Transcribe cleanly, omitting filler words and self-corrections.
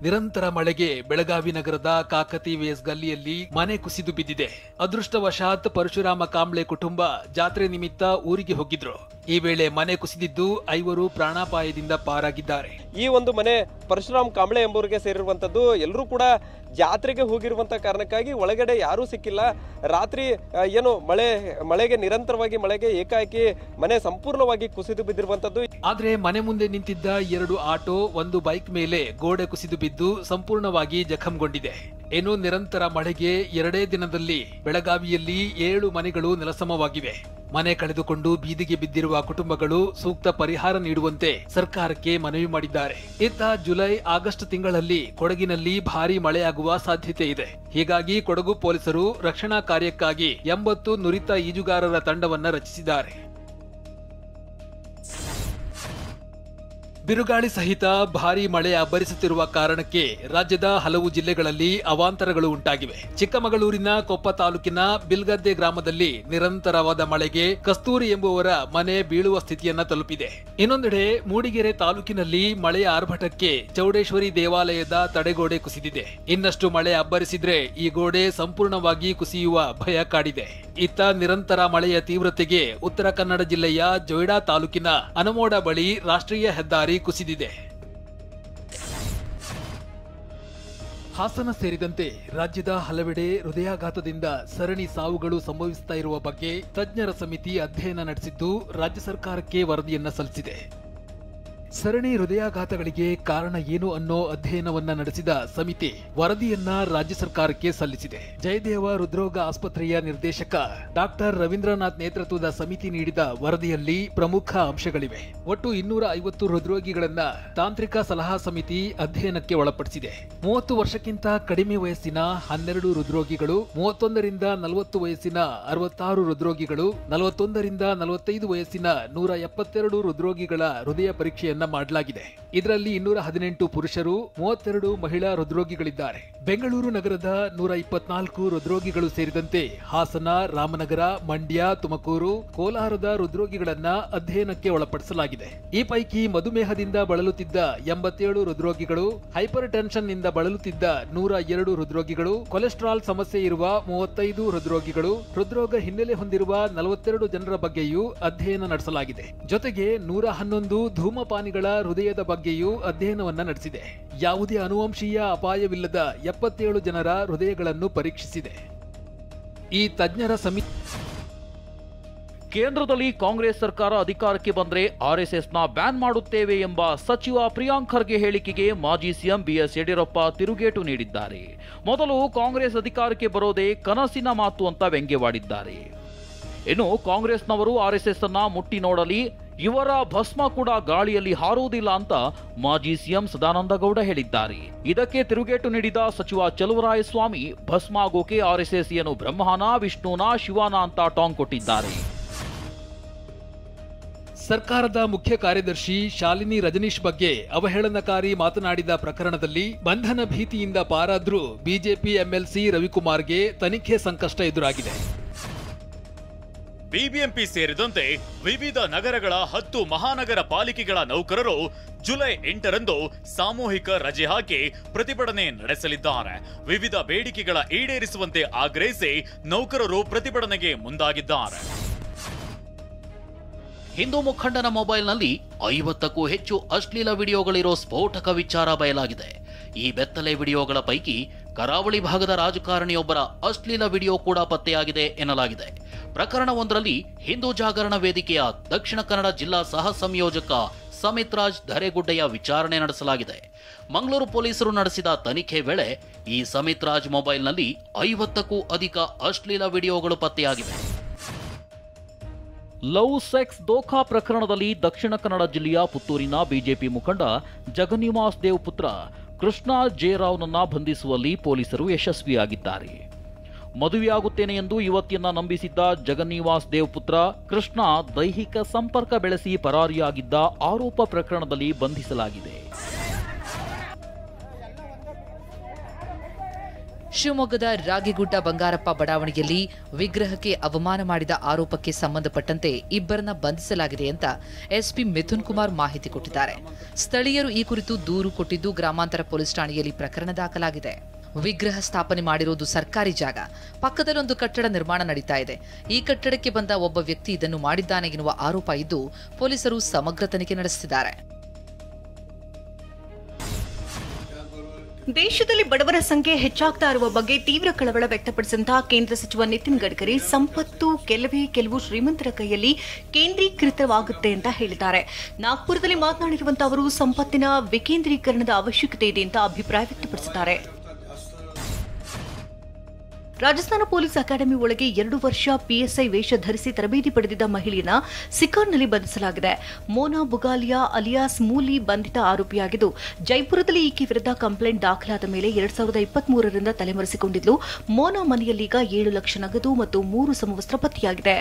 ನಿರಂತರ ಮಳೆಗೆ ಬೆಳಗಾವಿ ನಗರದ ಕಾಕತಿ ವೇಸ್ ಗಲ್ಲಿಯಲ್ಲಿ ಮನೆ ಕುಸಿದು ಬಿದ್ದಿದೆ. ಅದೃಷ್ಟವಶಾತ್ ಪರಶುರಾಮ ಕಾಂಬ್ಳೆ ಕುಟುಂಬ ಜಾತ್ರೆ ನಿಮಿತ್ತ ಊರಿಗೆ ಹೋಗಿದ್ರು. ಈ ವೇಳೆ ಮನೆ ಕುಸಿದಿದ್ದು 5 ಪ್ರಾಣಾಪಾಯದಿಂದ ಪಾರಾಗಿದ್ದಾರೆ. ಈ ಒಂದು ಮನೆ ಪರಶುರಾಮ್ ಕಾಂಬ್ಳೆ ಎಂಬುವರಿಗೆ ಸೇರಿರುವಂತದ್ದು. ಎಲ್ಲರೂ ಕೂಡ ಜಾತ್ರೆಗೆ ಹೋಗಿರುವಂತ ಕಾರಣಕ್ಕಾಗಿ ಒಳಗಡೆ ಯಾರೂ ಸಿಕ್ಕಿಲ್ಲ. ರಾತ್ರಿ ಏನು ಮಳೆಗೆ ನಿರಂತರವಾಗಿ ಮಳೆಗೆ ಏಕಾಏಕಿ ಮನೆ ಸಂಪೂರ್ಣವಾಗಿ ಕುಸಿದು ಬಿದ್ದಿರುವಂತದ್ದು. ಆದ್ರೆ ಮನೆ ಮುಂದೆ ನಿಂತಿದ್ದ 2 ಆಟೋ, 1 ಬೈಕ್ ಮೇಲೆ ಗೋಡೆ ಕುಸಿದು ಬಿದ್ದು ಸಂಪೂರ್ಣವಾಗಿ ಜಖಂಗೊಂಡಿದೆ. ಇನ್ನು ನಿರಂತರ ಮಳೆಗೆ 2 ದಿನದಲ್ಲಿ ಬೆಳಗಾವಿಯಲ್ಲಿ 7 ಮನೆಗಳು ನೆಲಸಮವಾಗಿವೆ. ಮನೆ ಕಳೆದುಕೊಂಡು ಬೀದಿಗೆ ಬಿದ್ದಿರುವ ಕುಟುಂಬಗಳು ಸೂಕ್ತ ಪರಿಹಾರ ನೀಡುವಂತೆ ಸರ್ಕಾರಕ್ಕೆ ಮನವಿ ಮಾಡಿದ್ದಾರೆ. ಇತ್ತ ಜುಲೈ, ಆಗಸ್ಟ್ ತಿಂಗಳಲ್ಲಿ ಕೊಡಗಿನಲ್ಲಿ ಭಾರೀ ಮಳೆಯಾಗುವ ಸಾಧ್ಯತೆ ಇದೆ. ಹೀಗಾಗಿ ಕೊಡಗು ಪೊಲೀಸರು ರಕ್ಷಣಾ ಕಾರ್ಯಕ್ಕಾಗಿ 80 ನುರಿತ ಈಜುಗಾರರ ತಂಡವನ್ನ ರಚಿಸಿದ್ದಾರೆ. ಬಿರುಗಾಳಿ ಸಹಿತ ಭಾರೀ ಮಳೆ ಅಬ್ಬರಿಸುತ್ತಿರುವ ಕಾರಣಕ್ಕೆ ರಾಜ್ಯದ ಹಲವು ಜಿಲ್ಲೆಗಳಲ್ಲಿ ಅವಾಂತರಗಳು ಉಂಟಾಗಿವೆ. ಚಿಕ್ಕಮಗಳೂರಿನ ಕೊಪ್ಪ ತಾಲೂಕಿನ ಬಿಲ್ಗದ್ದೆ ಗ್ರಾಮದಲ್ಲಿ ನಿರಂತರವಾದ ಮಳೆಗೆ ಕಸ್ತೂರಿ ಎಂಬುವರ ಮನೆ ಬೀಳುವ ಸ್ಥಿತಿಯನ್ನ ತಲುಪಿದೆ. ಇನ್ನೊಂದೆಡೆ ಮೂಡಿಗೆರೆ ತಾಲೂಕಿನಲ್ಲಿ ಮಳೆಯ ಆರ್ಭಟಕ್ಕೆ ಚೌಡೇಶ್ವರಿ ದೇವಾಲಯದ ತಡೆಗೋಡೆ ಕುಸಿದಿದೆ. ಇನ್ನಷ್ಟು ಮಳೆ ಅಬ್ಬರಿಸಿದ್ರೆ ಈ ಗೋಡೆ ಸಂಪೂರ್ಣವಾಗಿ ಕುಸಿಯುವ ಭಯ ಕಾಡಿದೆ. ಇತ್ತ ನಿರಂತರ ಮಳೆಯ ತೀವ್ರತೆಗೆ ಉತ್ತರ ಕನ್ನಡ ಜಿಲ್ಲೆಯ ಜೊಯ್ಡಾ ತಾಲೂಕಿನ ಅನಮೋಡ ಬಳಿ ರಾಷ್ಟ್ರೀಯ ಹೆದ್ದಾರಿ ಕುಸಿದಿದೆ. ಹಾಸನ ಸೇರಿದಂತೆ ರಾಜ್ಯದ ಹಲವೆಡೆ ಹೃದಯಾಘಾತದಿಂದ ಸರಣಿ ಸಾವುಗಳು ಸಂಭವಿಸುತ್ತಾ ಇರುವ ಬಗ್ಗೆ ತಜ್ಞರ ಸಮಿತಿ ಅಧ್ಯಯನ ನಡೆಸಿದ್ದು ರಾಜ್ಯ ಸರ್ಕಾರಕ್ಕೆ ವರದಿಯನ್ನ ಸಲ್ಲಿಸಿದೆ. ಸರಣಿ ಹೃದಯಾಘಾತಗಳಿಗೆ ಕಾರಣ ಏನು ಅನ್ನೋ ಅಧ್ಯಯನವನ್ನ ನಡೆಸಿದ ಸಮಿತಿ ವರದಿಯನ್ನ ರಾಜ್ಯ ಸರ್ಕಾರಕ್ಕೆ ಸಲ್ಲಿಸಿದೆ. ಜಯದೇವ ಹೃದ್ರೋಗ ಆಸ್ಪತ್ರೆಯ ನಿರ್ದೇಶಕ ಡಾಕ್ಟರ್ ರವೀಂದ್ರನಾಥ್ ನೇತೃತ್ವದ ಸಮಿತಿ ನೀಡಿದ ವರದಿಯಲ್ಲಿ ಪ್ರಮುಖ ಅಂಶಗಳಿವೆ. ಒಟ್ಟು 250 ಹೃದ್ರೋಗಿಗಳನ್ನ ತಾಂತ್ರಿಕ ಸಲಹಾ ಸಮಿತಿ ಅಧ್ಯಯನಕ್ಕೆ ಒಳಪಡಿಸಿದೆ. 30 ವರ್ಷಕ್ಕಿಂತ ಕಡಿಮೆ ವಯಸ್ಸಿನ 12 ಹೃದ್ರೋಗಿಗಳು, 31 ರಿಂದ 40 ವಯಸ್ಸಿನ 66 ಹೃದ್ರೋಗಿಗಳು, 41 ರಿಂದ 45 ವಯಸ್ಸಿನ 172 ಹೃದ್ರೋಗಿಗಳ ಹೃದಯ ಪರೀಕ್ಷೆಯನ್ನು ಮಾಡಲಾಗಿದೆ. ಇದರಲ್ಲಿ 218 ಪುರುಷರು, 32 ಮಹಿಳಾ ಹೃದ್ರೋಗಿಗಳಿದ್ದಾರೆ. ಬೆಂಗಳೂರು ನಗರದ 124 ಹೃದ್ರೋಗಿಗಳು ಸೇರಿದಂತೆ ಹಾಸನ, ರಾಮನಗರ, ಮಂಡ್ಯ, ತುಮಕೂರು, ಕೋಲಾರದ ಹೃದ್ರೋಗಿಗಳನ್ನ ಅಧ್ಯಯನಕ್ಕೆ ಒಳಪಡಿಸಲಾಗಿದೆ. ಈ ಪೈಕಿ ಮಧುಮೇಹದಿಂದ ಬಳಲುತ್ತಿದ್ದ 87 ಹೃದ್ರೋಗಿಗಳು, ಹೈಪರ್ ಟೆನ್ಷನ್ ನಿಂದ ಬಳಲುತ್ತಿದ್ದ 102 ಹೃದ್ರೋಗಿಗಳು, ಕೊಲೆಸ್ಟ್ರಾಲ್ ಸಮಸ್ಯೆ ಇರುವ 35 ಹೃದ್ರೋಗಿಗಳು, ಹೃದ್ರೋಗ ಹಿನ್ನೆಲೆ ಹೊಂದಿರುವ 42 ಜನರ ಬಗ್ಗೆಯೂ ಅಧ್ಯಯನ ನಡೆಸಲಾಗಿದೆ. ಜೊತೆಗೆ 111 ಧೂಮಪಾನಿಗಳ ಹೃದಯದ ಬಗ್ಗೆಯೂ ಅಧ್ಯಯನವನ್ನ ನಡೆಸಿದೆ. ಯಾವುದೇ ಅನುವಂಶೀಯ ಅಪಾಯವಿಲ್ಲದ 77 ಜನರ ಹೃದಯಗಳನ್ನು ಪರೀಕ್ಷಿಸಿದೆ. ಈ ತಜ್ಞರ ಸಮಿತಿ ಕೇಂದ್ರದಲ್ಲಿ ಕಾಂಗ್ರೆಸ್ ಸರ್ಕಾರ ಅಧಿಕಾರಕ್ಕೆ ಬಂದರೆ ಆರ್ಎಸ್ಎಸ್ನ ಬ್ಯಾನ್ ಮಾಡುತ್ತೇವೆ ಎಂಬ ಸಚಿವ ಪ್ರಿಯಾಂಕ್ ಖರ್ಗೆ ಹೇಳಿಕೆಗೆ ಮಾಜಿ ಸಿಎಂ ಬಿಎಸ್ ಯಡಿಯೂರಪ್ಪ ತಿರುಗೇಟು ನೀಡಿದ್ದಾರೆ. ಮೊದಲು ಕಾಂಗ್ರೆಸ್ ಅಧಿಕಾರಕ್ಕೆ ಬರೋದೇ ಕನಸಿನ ಮಾತು ಅಂತ ವ್ಯಂಗ್ಯವಾಡಿದ್ದಾರೆ. ಇನ್ನು ಕಾಂಗ್ರೆಸ್ನವರು ಆರ್ಎಸ್ಎಸ್ ಅನ್ನ ಮುಟ್ಟಿ ನೋಡಲಿ, ಇವರ ಭಸ್ಮ ಕೂಡ ಗಾಳಿಯಲ್ಲಿ ಹಾರುವುದಿಲ್ಲ ಅಂತ ಮಾಜಿ ಸಿಎಂ ಸದಾನಂದ ಗೌಡ ಹೇಳಿದ್ದಾರೆ. ಇದಕ್ಕೆ ತಿರುಗೇಟು ನೀಡಿದ ಸಚಿವ ಚಲುವರಾಯಸ್ವಾಮಿ ಭಸ್ಮ ಆಗೋಕೆ ಆರ್ಎಸ್ಎಸ್ ಏನು ಬ್ರಹ್ಮನ, ವಿಷ್ಣುನ, ಶಿವನ ಅಂತ ಟಾಂಗ್ ಕೊಟ್ಟಿದ್ದಾರೆ. ಸರ್ಕಾರದ ಮುಖ್ಯ ಕಾರ್ಯದರ್ಶಿ ಶಾಲಿನಿ ರಜನೀಶ್ ಬಗ್ಗೆ ಅವಹೇಳನಕಾರಿ ಮಾತನಾಡಿದ ಪ್ರಕರಣದಲ್ಲಿ ಬಂಧನ ಭೀತಿಯಿಂದ ಪಾರಾದ್ರೂ ಬಿಜೆಪಿ ಎಂಎಲ್ಸಿ ರವಿಕುಮಾರ್ಗೆ ತನಿಖೆ ಸಂಕಷ್ಟ ಎದುರಾಗಿದೆ. ಬಿಬಿಎಂಪಿ ಸೇರಿದಂತೆ ವಿವಿಧ ನಗರಗಳ 10 ಮಹಾನಗರ ಪಾಲಿಕೆಗಳ ನೌಕರರು ಜುಲೈ 8ರಂದು ಸಾಮೂಹಿಕ ರಜೆ ಹಾಕಿ ಪ್ರತಿಭಟನೆ ನಡೆಸಲಿದ್ದಾರೆ. ವಿವಿಧ ಬೇಡಿಕೆಗಳ ಈಡೇರಿಸುವಂತೆ ಆಗ್ರಹಿಸಿ ನೌಕರರು ಪ್ರತಿಭಟನೆಗೆ ಮುಂದಾಗಿದ್ದಾರೆ. ಹಿಂದೂ ಮುಖಂಡನ ಮೊಬೈಲ್ನಲ್ಲಿ 50ಕ್ಕೂ ಹೆಚ್ಚು ಅಶ್ಲೀಲ ವಿಡಿಯೋಗಳಿರೋ ಸ್ಫೋಟಕ ವಿಚಾರ ಬಯಲಾಗಿದೆ. ಈ ಬೆತ್ತಲೆ ವಿಡಿಯೋಗಳ ಪೈಕಿ ಕರಾವಳಿ ಭಾಗದ ರಾಜಕಾರಣಿಯೊಬ್ಬರ ಅಶ್ಲೀಲ ವಿಡಿಯೋ ಕೂಡ ಪತ್ತೆಯಾಗಿದೆ ಎನ್ನಲಾಗಿದೆ. ಪ್ರಕರಣವೊಂದರಲ್ಲಿ ಹಿಂದೂ ಜಾಗರಣ ವೇದಿಕೆಯ ದಕ್ಷಿಣ ಕನ್ನಡ ಜಿಲ್ಲಾ ಸಹ ಸಂಯೋಜಕ ಸಮಿತ್ ರಾಜ್ ಧರೆಗುಡ್ಡೆಯ ವಿಚಾರಣೆ ನಡೆಸಲಾಗಿದೆ. ಮಂಗಳೂರು ಪೊಲೀಸರು ನಡೆಸಿದ ತನಿಖೆ ವೇಳೆ ಈ ಸಮಿತ್ ರಾಜ್ ಮೊಬೈಲ್ನಲ್ಲಿ 50ಕ್ಕೂ ಅಧಿಕ ಅಶ್ಲೀಲ ವಿಡಿಯೋಗಳು ಪತ್ತೆಯಾಗಿವೆ. ಲವ್ ಸೆಕ್ಸ್ ದೋಖಾ ಪ್ರಕರಣದಲ್ಲಿ ದಕ್ಷಿಣ ಕನ್ನಡ ಜಿಲ್ಲೆಯ ಪುತ್ತೂರಿನ ಬಿಜೆಪಿ ಮುಖಂಡ ಜಗನ್ನಿವಾಸ್ ದೇವ್ ಪುತ್ರ ಕೃಷ್ಣ ಜೇರಾವ್ನನ್ನ ಬಂಧಿಸುವಲ್ಲಿ ಪೊಲೀಸರು ಯಶಸ್ವಿಯಾಗಿದ್ದಾರೆ. ಮದುವೆಯಾಗುತ್ತೇನೆ ಎಂದು ಯುವತಿಯನ್ನ ನಂಬಿಸಿದ್ದ ಜಗನ್ನಿವಾಸ್ ದೇವ್ ಪುತ್ರ ಕೃಷ್ಣ ದೈಹಿಕ ಸಂಪರ್ಕ ಬೆಳೆಸಿ ಪರಾರಿಯಾಗಿದ್ದ ಆರೋಪ ಪ್ರಕರಣದಲ್ಲಿ ಬಂಧಿಸಲಾಗಿದೆ. ಶಿವಮೊಗ್ಗದ ರಾಗಿಗುಡ್ಡ ಬಂಗಾರಪ್ಪ ಬಡಾವಣೆಯಲ್ಲಿ ವಿಗ್ರಹಕ್ಕೆ ಅವಮಾನ ಮಾಡಿದ ಆರೋಪಕ್ಕೆ ಸಂಬಂಧಪಟ್ಟಂತೆ ಇಬ್ಬರನ್ನ ಬಂಧಿಸಲಾಗಿದೆ ಅಂತ ಎಸ್ಪಿ ಮಿಥುನ್ ಕುಮಾರ್ ಮಾಹಿತಿ ಕೊಟ್ಟಿದ್ದಾರೆ. ಸ್ಥಳೀಯರು ಈ ಕುರಿತು ದೂರು ಕೊಟ್ಟಿದ್ದು ಗ್ರಾಮಾಂತರ ಪೊಲೀಸ್ ಠಾಣೆಯಲ್ಲಿ ಪ್ರಕರಣ ದಾಖಲಾಗಿದೆ. ವಿಗ್ರಹ ಸ್ಥಾಪನೆ ಮಾಡಿರುವುದು ಸರ್ಕಾರಿ ಜಾಗ, ಪಕ್ಕದಲ್ಲೊಂದು ಕಟ್ಟಡ ನಿರ್ಮಾಣ ನಡೀತಾ ಇದೆ. ಈ ಕಟ್ಟಡಕ್ಕೆ ಬಂದ ಒಬ್ಬ ವ್ಯಕ್ತಿ ಇದನ್ನು ಮಾಡಿದ್ದಾನೆ ಎನ್ನುವ ಆರೋಪ ಇದ್ದು ಪೊಲೀಸರು ಸಮಗ್ರ ತನಿಖೆ ನಡೆಸುತ್ತಿದ್ದಾರೆ. ದೇಶದಲ್ಲಿ ಬಡವರ ಸಂಖ್ಯೆ ಹೆಚ್ಚಾಗ್ತಾ ಇರುವ ಬಗ್ಗೆ ತೀವ್ರ ಕಳವಳ ವ್ಯಕ್ತಪಡಿಸಿದಂತಹ ಕೇಂದ್ರ ಸಚಿವ ನಿತಿನ್ ಗಡ್ಕರಿ, ಸಂಪತ್ತು ಕೆಲವು ಶ್ರೀಮಂತರ ಕೈಯಲ್ಲಿ ಕೇಂದ್ರೀಕೃತವಾಗುತ್ತೆ ಅಂತ ಹೇಳಿದ್ದಾರೆ. ನಾಗ್ಪುರದಲ್ಲಿ ಮಾತನಾಡಿರುವಂತಹ ಅವರು ಸಂಪತ್ತಿನ ವಿಕೇಂದ್ರೀಕರಣದ ಅವಶ್ಯಕತೆ ಇದೆ ಅಂತ ಅಭಿಪ್ರಾಯ ವ್ಯಕ್ತಪಡಿಸಿದ್ದಾರೆ. ರಾಜಸ್ಥಾನ ಪೊಲೀಸ್ ಅಕಾಡೆಮಿ ಒಳಗೆ 2 ವರ್ಷ ಪಿಎಸ್ಐ ವೇಷ ಧರಿಸಿ ತರಬೇತಿ ಪಡೆದಿದ್ದ ಮಹಿಳೆಯನ್ನ ಸಿಕಾರ್ನಲ್ಲಿ ಬಂಧಿಸಲಾಗಿದೆ. ಮೋನಾ ಬುಗಾಲಿಯಾ ಅಲಿಯಾಸ್ ಮೂಲಿ ಬಂಧಿತ ಆರೋಪಿಯಾಗಿದ್ದು, ಜೈಪುರದಲ್ಲಿ ಈಕೆ ವಿರುದ್ಧ ಕಂಪ್ಲೇಂಟ್ ದಾಖಲಾದ ಮೇಲೆ 2023ರಿಂದ ತಲೆಮರೆಸಿಕೊಂಡಿದ್ಲು. ಮೋನಾ ಮನೆಯಲ್ಲೀಗ 7 ಲಕ್ಷ ನಗದು ಮತ್ತು 3 ಸಮವಸ್ತ್ರ ಪತ್ತೆಯಾಗಿದೆ.